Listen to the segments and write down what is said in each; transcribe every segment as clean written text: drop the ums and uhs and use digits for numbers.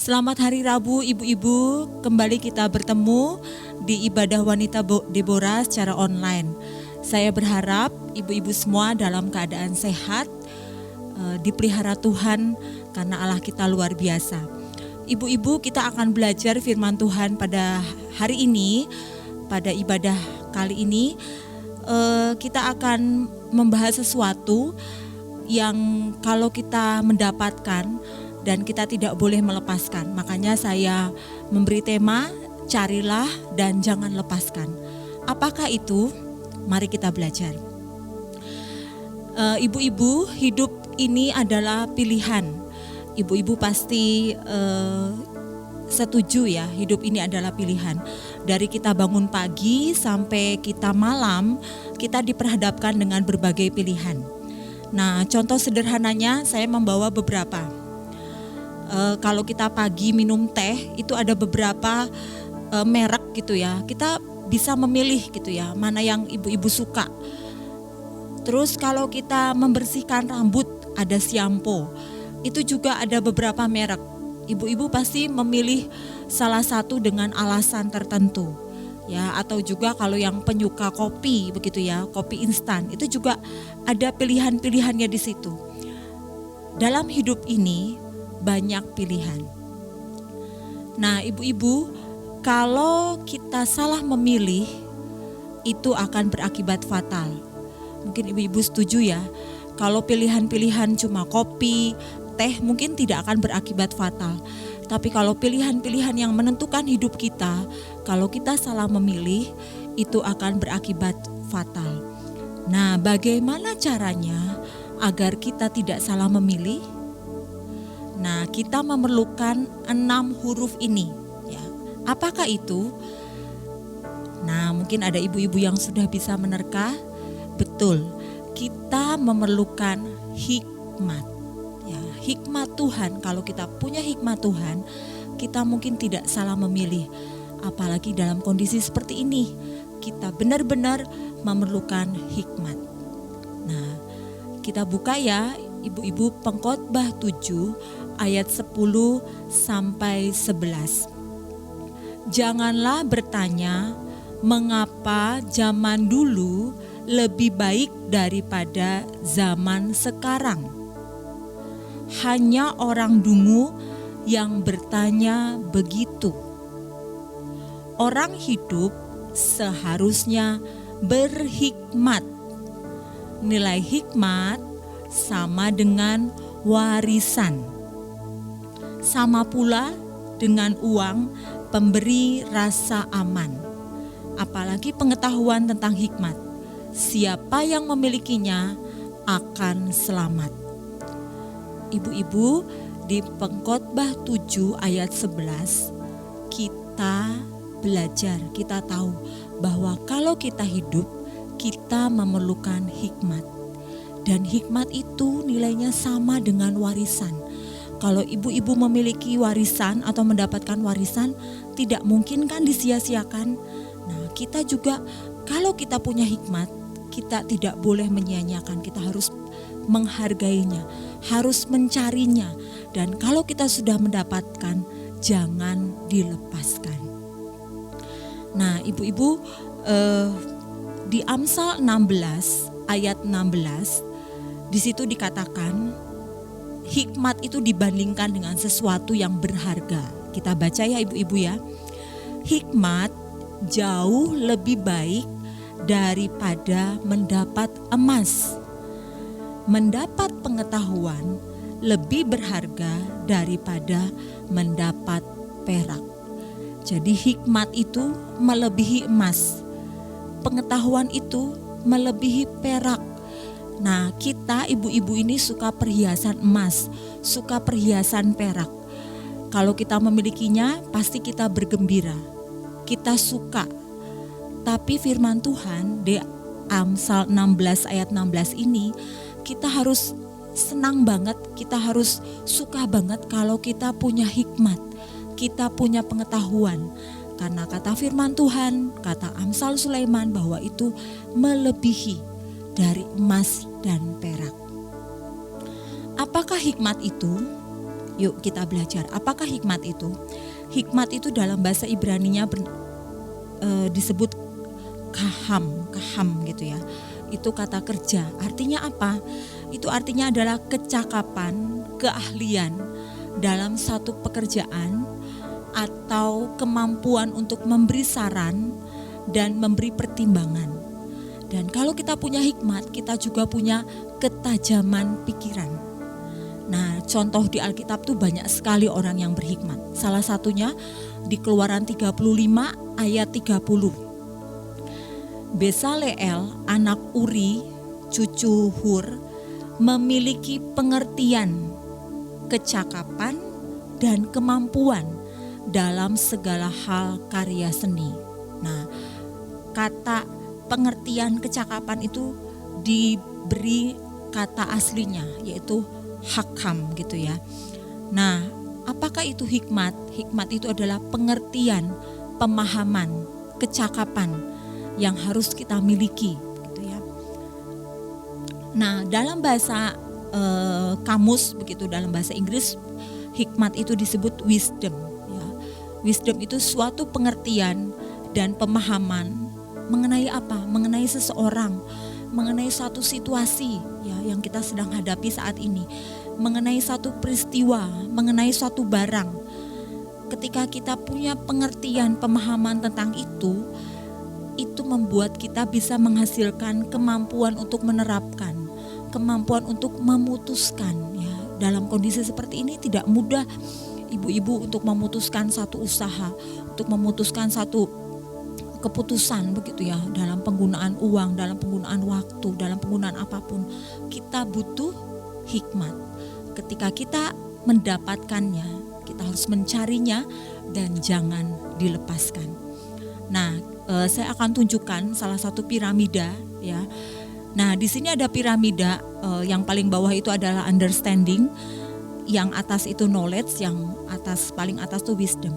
Selamat Hari Rabu ibu-ibu, kembali kita bertemu di ibadah wanita Deborah secara online. Saya berharap ibu-ibu semua dalam keadaan sehat, dipelihara Tuhan karena Allah kita luar biasa. Ibu-ibu, kita akan belajar firman Tuhan pada hari ini, pada ibadah kali ini. Kita akan membahas sesuatu yang kalau kita mendapatkan dan kita tidak boleh melepaskan. Makanya saya memberi tema, carilah dan jangan lepaskan. Apakah itu? Mari kita belajar. Ibu-ibu, hidup ini adalah pilihan. Ibu-ibu pasti setuju ya, hidup ini adalah pilihan. Dari kita bangun pagi sampai kita malam, kita diperhadapkan dengan berbagai pilihan. Nah, contoh sederhananya saya membawa beberapa. Kalau kita pagi minum teh, itu ada beberapa merek gitu ya. Kita bisa memilih gitu ya, mana yang ibu-ibu suka. Terus kalau kita membersihkan rambut, ada shampoo. Itu juga ada beberapa merek. Ibu-ibu pasti memilih salah satu dengan alasan tertentu. Ya, atau juga kalau yang penyuka kopi begitu ya, kopi instan, itu juga ada pilihan-pilihannya di situ. Dalam hidup ini banyak pilihan. Nah, ibu-ibu, kalau kita salah memilih, itu akan berakibat fatal. Mungkin ibu-ibu setuju ya, kalau pilihan-pilihan cuma kopi, teh mungkin tidak akan berakibat fatal. Tapi kalau pilihan-pilihan yang menentukan hidup kita, kalau kita salah memilih, itu akan berakibat fatal. Nah, bagaimana caranya agar kita tidak salah memilih? Nah, kita memerlukan 6 huruf ini ya. Apakah itu? Nah, mungkin ada ibu-ibu yang sudah bisa menerka. Betul, kita memerlukan hikmat ya. Hikmat Tuhan, kalau kita punya hikmat Tuhan, kita mungkin tidak salah memilih. Apalagi dalam kondisi seperti ini, kita benar-benar memerlukan hikmat. Nah, kita buka ya ibu-ibu, Pengkhotbah 7 ayat 10 sampai 11. Janganlah bertanya mengapa zaman dulu lebih baik daripada zaman sekarang. Hanya orang dungu yang bertanya begitu. Orang hidup seharusnya berhikmat. Nilai hikmat sama dengan warisan. Sama pula dengan uang pemberi rasa aman. Apalagi pengetahuan tentang hikmat. Siapa yang memilikinya akan selamat. Ibu-ibu, di Pengkhotbah 7 ayat 11 kita belajar, kita tahu bahwa kalau kita hidup, kita memerlukan hikmat. Dan hikmat itu nilainya sama dengan warisan. Kalau ibu-ibu memiliki warisan atau mendapatkan warisan, tidak mungkin kan disia-siakan. Nah, kita juga kalau kita punya hikmat, kita tidak boleh menyia-nyiakan, kita harus menghargainya, harus mencarinya. Dan kalau kita sudah mendapatkan, jangan dilepaskan. Nah, ibu-ibu, di Amsal 16 ayat 16, di situ dikatakan hikmat itu dibandingkan dengan sesuatu yang berharga. Kita baca ya ibu-ibu ya. Hikmat jauh lebih baik daripada mendapat emas. Mendapat pengetahuan lebih berharga daripada mendapat perak. Jadi hikmat itu melebihi emas. Pengetahuan itu melebihi perak. Nah, kita ibu-ibu ini suka perhiasan emas, suka perhiasan perak. Kalau kita memilikinya, pasti kita bergembira. Kita suka. Tapi firman Tuhan di Amsal 16 ayat 16 ini, kita harus senang banget, kita harus suka banget kalau kita punya hikmat, kita punya pengetahuan. Karena kata firman Tuhan, kata Amsal Sulaiman bahwa itu melebihi dari emas dan perak. Apakah hikmat itu? Yuk kita belajar. Apakah hikmat itu? Hikmat itu dalam bahasa Ibraninya disebut kaham gitu ya. Itu kata kerja. Artinya apa? Itu artinya adalah kecakapan, keahlian dalam satu pekerjaan atau kemampuan untuk memberi saran dan memberi pertimbangan. Dan kalau kita punya hikmat, kita juga punya ketajaman pikiran. Nah, contoh di Alkitab tuh banyak sekali orang yang berhikmat. Salah satunya di Keluaran 35 ayat 30. Besaleel, anak Uri, cucu Hur, memiliki pengertian, kecakapan, dan kemampuan dalam segala hal karya seni. Nah, kata pengertian, kecakapan itu diberi kata aslinya, yaitu hakam gitu ya. Nah, apakah itu hikmat? Hikmat itu adalah pengertian, pemahaman, kecakapan yang harus kita miliki gitu ya. Nah, dalam bahasa kamus begitu, dalam bahasa Inggris hikmat itu disebut wisdom ya. Wisdom itu suatu pengertian dan pemahaman mengenai apa? Mengenai seseorang, mengenai suatu situasi ya yang kita sedang hadapi saat ini, mengenai satu peristiwa, mengenai suatu barang. Ketika kita punya pengertian, pemahaman tentang itu membuat kita bisa menghasilkan kemampuan untuk menerapkan, kemampuan untuk memutuskan ya. Dalam kondisi seperti ini tidak mudah ibu-ibu untuk memutuskan satu usaha, untuk memutuskan satu keputusan begitu ya, dalam penggunaan uang, dalam penggunaan waktu, dalam penggunaan apapun. Kita butuh hikmat. Ketika kita mendapatkannya, kita harus mencarinya dan jangan dilepaskan. Nah, saya akan tunjukkan salah satu piramida ya. Nah, di sini ada piramida, yang paling bawah itu adalah understanding, yang atas itu knowledge, yang paling atas itu wisdom.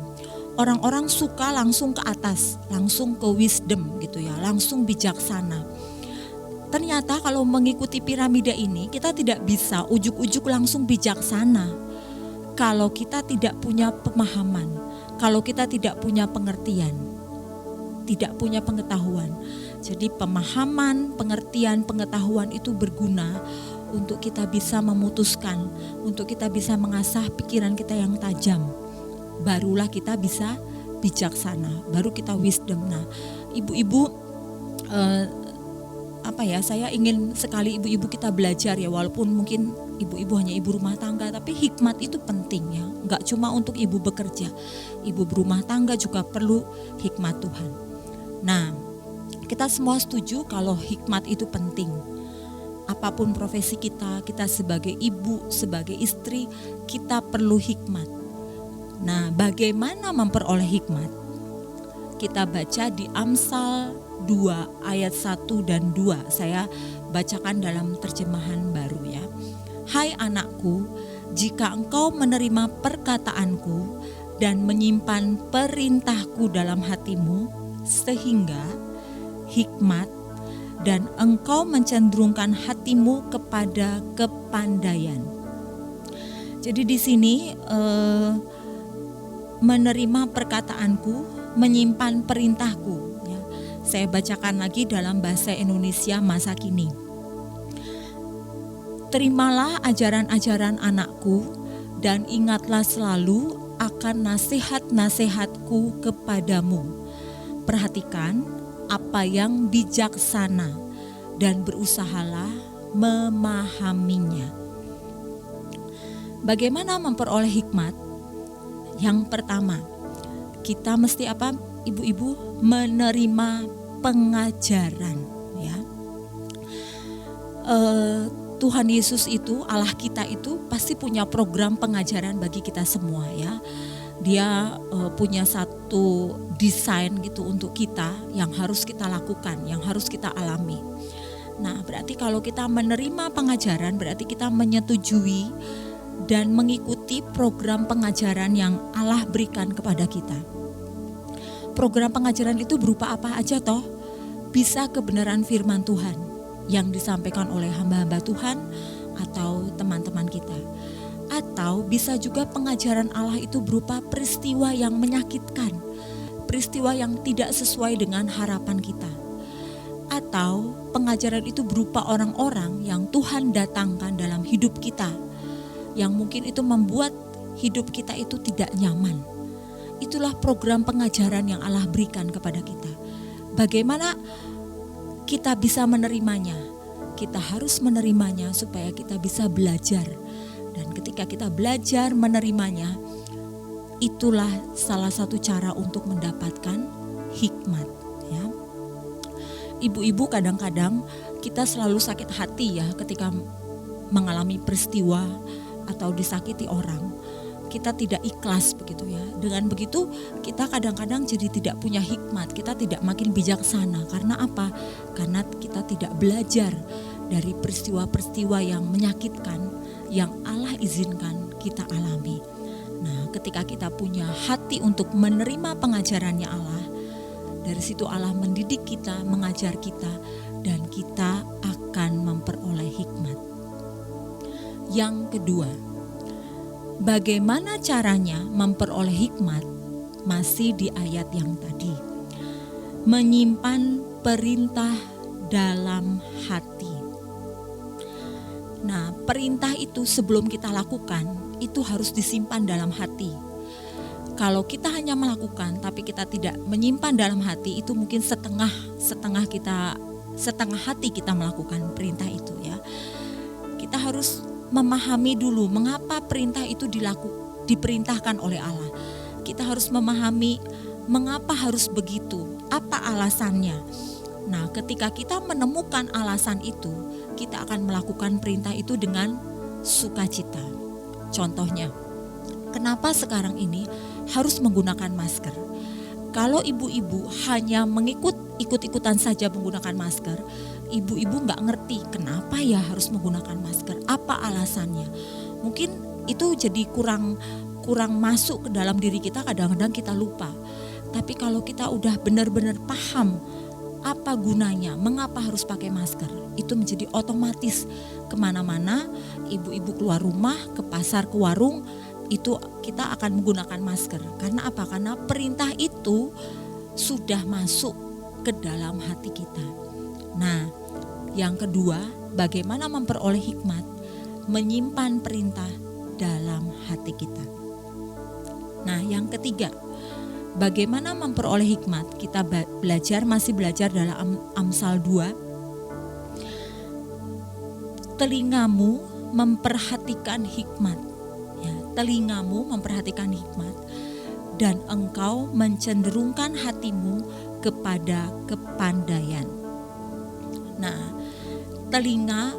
Orang-orang suka langsung ke atas, langsung ke wisdom gitu ya, langsung bijaksana. Ternyata kalau mengikuti piramida ini, kita tidak bisa ujuk-ujuk langsung bijaksana kalau kita tidak punya pemahaman, kalau kita tidak punya pengertian, tidak punya pengetahuan. Jadi pemahaman, pengertian, pengetahuan itu berguna untuk kita bisa memutuskan, untuk kita bisa mengasah pikiran kita yang tajam. Barulah kita bisa bijaksana, baru kita wisdom. Nah, ibu-ibu, saya ingin sekali ibu-ibu kita belajar ya, walaupun mungkin ibu-ibu hanya ibu rumah tangga, tapi hikmat itu penting ya. Enggak cuma untuk ibu bekerja, ibu berumah tangga juga perlu hikmat Tuhan. Nah, kita semua setuju kalau hikmat itu penting. Apapun profesi kita sebagai ibu, sebagai istri, kita perlu hikmat. Nah, bagaimana memperoleh hikmat? Kita baca di Amsal 2 ayat 1 dan 2. Saya bacakan dalam terjemahan baru ya. Hai anakku, jika engkau menerima perkataanku dan menyimpan perintahku dalam hatimu, sehingga hikmat dan engkau mencenderungkan hatimu kepada kepandaian. Jadi di sini menerima perkataanku, menyimpan perintahku ya. Saya bacakan lagi dalam bahasa Indonesia masa kini. Terimalah ajaran-ajaran anakku dan ingatlah selalu akan nasihat-nasihatku kepadamu. Perhatikan apa yang bijaksana dan berusahalah memahaminya. Bagaimana memperoleh hikmat? Yang pertama, kita mesti ibu-ibu? Menerima pengajaran ya. Tuhan Yesus itu, Allah kita itu pasti punya program pengajaran bagi kita semua ya. Dia punya satu desain gitu untuk kita yang harus kita lakukan, yang harus kita alami. Nah, berarti kalau kita menerima pengajaran, berarti kita menyetujui dan mengikuti program pengajaran yang Allah berikan kepada kita. Program pengajaran itu berupa apa aja toh? Bisa kebenaran firman Tuhan yang disampaikan oleh hamba-hamba Tuhan atau teman-teman kita. Atau bisa juga pengajaran Allah itu berupa peristiwa yang menyakitkan, peristiwa yang tidak sesuai dengan harapan kita. Atau pengajaran itu berupa orang-orang yang Tuhan datangkan dalam hidup kita, yang mungkin itu membuat hidup kita itu tidak nyaman. Itulah program pengajaran yang Allah berikan kepada kita. Bagaimana kita bisa menerimanya? Kita harus menerimanya supaya kita bisa belajar. Dan ketika kita belajar menerimanya, itulah salah satu cara untuk mendapatkan hikmat, ya. Ibu-ibu, kadang-kadang kita selalu sakit hati ya ketika mengalami peristiwa atau disakiti orang. Kita tidak ikhlas begitu ya. Dengan begitu kita kadang-kadang jadi tidak punya hikmat, kita tidak makin bijaksana. Karena apa? Karena kita tidak belajar dari peristiwa-peristiwa yang menyakitkan yang Allah izinkan kita alami. Nah, ketika kita punya hati untuk menerima pengajarannya Allah, dari situ Allah mendidik kita, mengajar kita, dan kita akan memperoleh hikmat. Yang kedua, bagaimana caranya memperoleh hikmat? Masih di ayat yang tadi. Menyimpan perintah dalam hati. Nah, perintah itu sebelum kita lakukan, itu harus disimpan dalam hati. Kalau kita hanya melakukan tapi kita tidak menyimpan dalam hati, itu mungkin setengah hati kita melakukan perintah itu ya. Kita harus memahami dulu mengapa perintah itu diperintahkan oleh Allah. Kita harus memahami mengapa harus begitu, apa alasannya. Nah, ketika kita menemukan alasan itu, kita akan melakukan perintah itu dengan sukacita. Contohnya, kenapa sekarang ini harus menggunakan masker? Kalau ibu-ibu hanya ikut-ikutan saja menggunakan masker, ibu-ibu nggak ngerti kenapa ya harus menggunakan masker, apa alasannya. Mungkin itu jadi kurang masuk ke dalam diri kita, kadang-kadang kita lupa. Tapi kalau kita udah benar-benar paham apa gunanya, mengapa harus pakai masker, itu menjadi otomatis kemana-mana, ibu-ibu keluar rumah, ke pasar, ke warung, itu kita akan menggunakan masker. Karena apa? Karena perintah itu sudah masuk ke dalam hati kita. Nah, yang kedua, bagaimana memperoleh hikmat? Menyimpan perintah dalam hati kita. Nah, yang ketiga, bagaimana memperoleh hikmat? Kita masih belajar dalam Amsal 2. Telingamu memperhatikan hikmat. Ya, telingamu memperhatikan hikmat, dan engkau mencenderungkan hatimu kepada kepandaian. Nah, telinga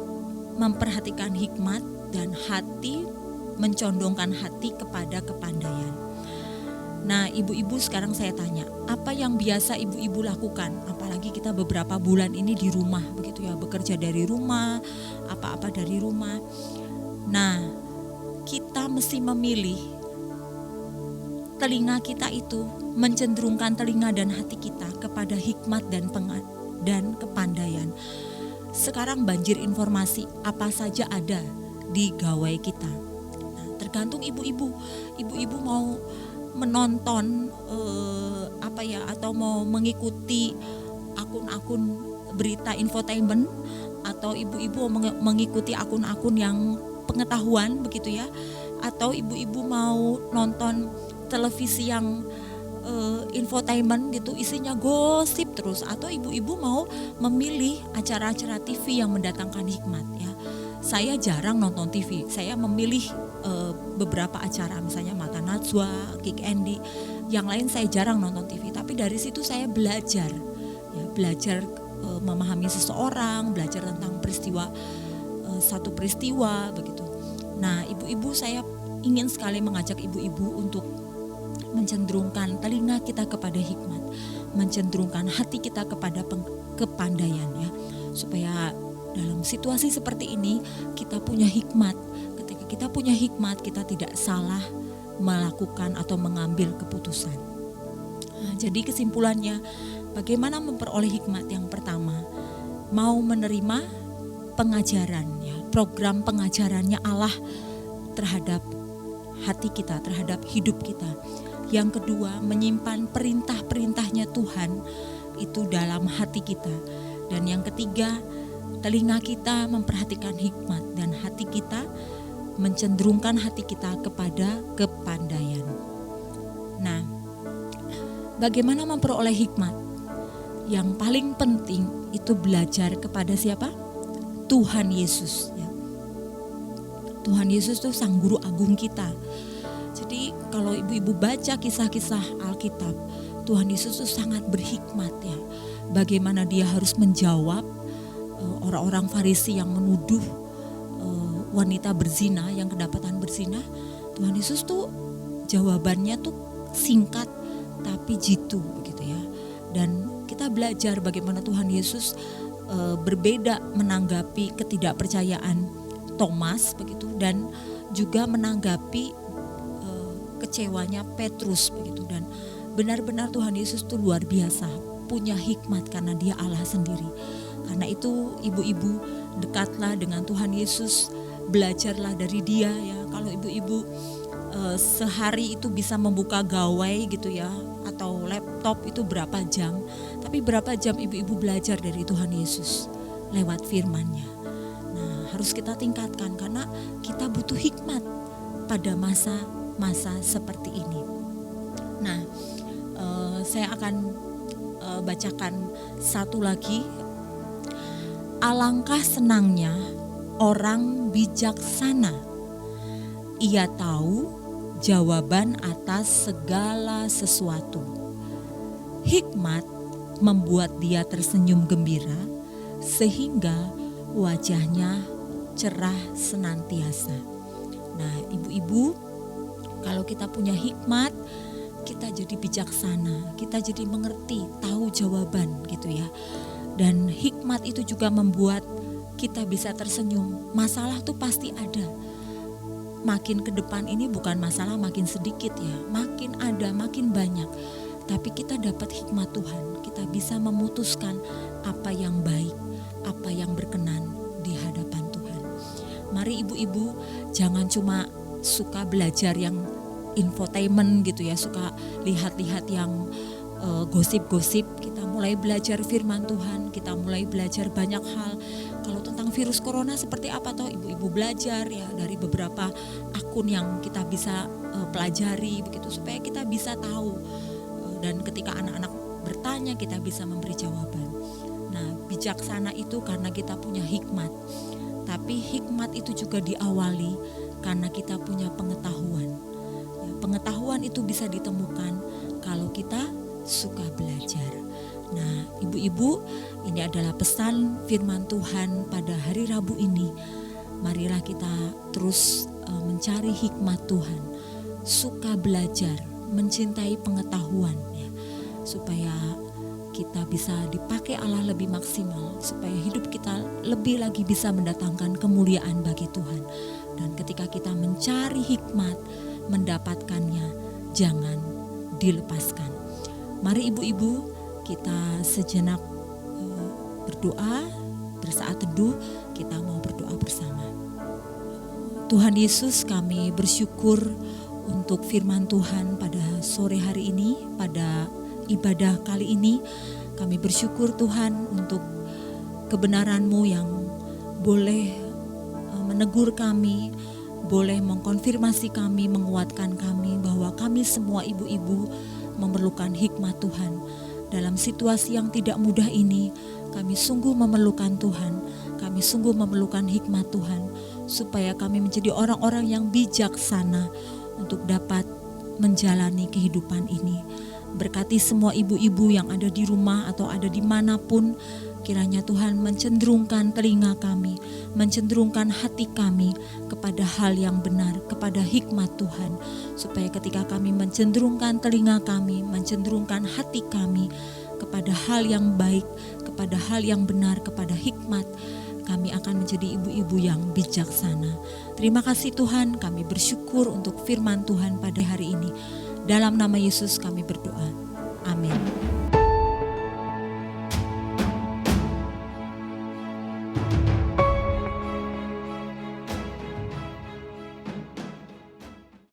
memperhatikan hikmat dan hati mencondongkan hati kepada kepandaian. Nah, ibu-ibu, sekarang saya tanya, apa yang biasa ibu-ibu lakukan? Apalagi kita beberapa bulan ini di rumah, begitu ya, bekerja dari rumah, apa-apa dari rumah. Nah, kita mesti memilih telinga kita itu, mencenderungkan telinga dan hati kita kepada hikmat dan kepandaian. Sekarang banjir informasi, apa saja ada di gawai kita. Nah, tergantung ibu-ibu. Ibu-ibu mau menonton atau mau mengikuti akun-akun berita infotainment, atau ibu-ibu mengikuti akun-akun yang pengetahuan begitu ya, atau ibu-ibu mau nonton televisi yang infotainment gitu, isinya gosip terus, atau ibu-ibu mau memilih acara-acara TV yang mendatangkan hikmat ya. Saya jarang nonton TV, saya memilih beberapa acara, misalnya Mata Najwa, Kick Andy, yang lain saya jarang nonton TV. Tapi dari situ saya belajar memahami seseorang, belajar tentang satu peristiwa begitu. Nah, ibu-ibu, saya ingin sekali mengajak ibu-ibu untuk mencenderungkan telinga kita kepada hikmat, mencenderungkan hati kita kepada kepandaian ya, supaya dalam situasi seperti ini kita punya hikmat. Ketika kita punya hikmat, kita tidak salah melakukan atau mengambil keputusan. Nah, jadi kesimpulannya, bagaimana memperoleh hikmat? Yang pertama, mau menerima pengajaran ya, program pengajarannya Allah terhadap hati kita, terhadap hidup kita. Yang kedua, menyimpan perintah-perintahnya Tuhan itu dalam hati kita. Dan yang ketiga, telinga kita memperhatikan hikmat dan hati kita mencenderungkan hati kita kepada kepandaian. Nah, bagaimana memperoleh hikmat? Yang paling penting itu belajar kepada siapa? Tuhan Yesus. Ya. Tuhan Yesus itu sang guru agung kita. Jadi kalau ibu-ibu baca kisah-kisah Alkitab, Tuhan Yesus itu sangat berhikmat ya. Bagaimana dia harus menjawab orang-orang Farisi yang menuduh wanita berzina, yang kedapatan berzina. Tuhan Yesus tuh jawabannya tuh singkat tapi jitu begitu ya. Dan kita belajar bagaimana Tuhan Yesus berbeda menanggapi ketidakpercayaan Thomas begitu, dan juga menanggapi kecewanya Petrus begitu. Dan benar-benar Tuhan Yesus itu luar biasa, punya hikmat karena dia Allah sendiri. Karena itu ibu-ibu, dekatlah dengan Tuhan Yesus, belajarlah dari dia ya. Kalau ibu-ibu sehari itu bisa membuka gawai gitu ya, atau laptop itu berapa jam, tapi berapa jam ibu-ibu belajar dari Tuhan Yesus lewat firman-Nya. Nah, harus kita tingkatkan karena kita butuh hikmat pada masa seperti ini. Nah, saya akan bacakan satu lagi. Alangkah senangnya orang bijaksana, ia tahu jawaban atas segala sesuatu. Hikmat membuat dia tersenyum gembira, sehingga wajahnya cerah senantiasa. Nah, ibu-ibu, kalau kita punya hikmat, kita jadi bijaksana, kita jadi mengerti, tahu jawaban gitu ya. Dan hikmat itu juga membuat kita bisa tersenyum. Masalah tuh pasti ada. Makin ke depan ini bukan masalah makin sedikit ya, makin ada, makin banyak. Tapi kita dapat hikmat Tuhan, kita bisa memutuskan apa yang baik, apa yang berkenan di hadapan Tuhan. Mari ibu-ibu jangan cuma suka belajar yang infotainment gitu ya, suka lihat-lihat yang gosip-gosip. Kita mulai belajar firman Tuhan, kita mulai belajar banyak hal. Kalau tentang virus corona seperti apa toh ibu-ibu belajar ya dari beberapa akun yang kita bisa pelajari begitu, supaya kita bisa tahu, dan ketika anak-anak bertanya kita bisa memberi jawaban. Nah, bijaksana itu karena kita punya hikmat. Tapi hikmat itu juga diawali karena kita punya pengetahuan. Ya, pengetahuan itu bisa ditemukan kalau kita suka belajar. Nah, ibu-ibu, ini adalah pesan firman Tuhan pada hari Rabu ini. Marilah kita terus mencari hikmat Tuhan, suka belajar, mencintai pengetahuan ya, supaya kita bisa dipakai Allah lebih maksimal, supaya hidup kita lebih lagi bisa mendatangkan kemuliaan bagi Tuhan. Dan ketika kita mencari hikmat, mendapatkannya, jangan dilepaskan. Mari ibu-ibu, kita sejenak berdoa, bersaat teduh, kita mau berdoa bersama. Tuhan Yesus, kami bersyukur untuk firman Tuhan pada sore hari ini, pada ibadah kali ini. Kami bersyukur Tuhan untuk kebenaran-Mu yang boleh menegur kami, boleh mengkonfirmasi kami, menguatkan kami bahwa kami semua ibu-ibu memerlukan hikmat Tuhan. Dalam situasi yang tidak mudah ini, kami sungguh memerlukan Tuhan, kami sungguh memerlukan hikmat Tuhan, supaya kami menjadi orang-orang yang bijaksana untuk dapat menjalani kehidupan ini. Berkati semua ibu-ibu yang ada di rumah atau ada dimanapun, kiranya Tuhan mencenderungkan telinga kami, mencenderungkan hati kami kepada hal yang benar, kepada hikmat Tuhan. Supaya ketika kami mencenderungkan telinga kami, mencenderungkan hati kami kepada hal yang baik, kepada hal yang benar, kepada hikmat, kami akan menjadi ibu-ibu yang bijaksana. Terima kasih Tuhan, kami bersyukur untuk firman Tuhan pada hari ini. Dalam nama Yesus kami berdoa. Amin.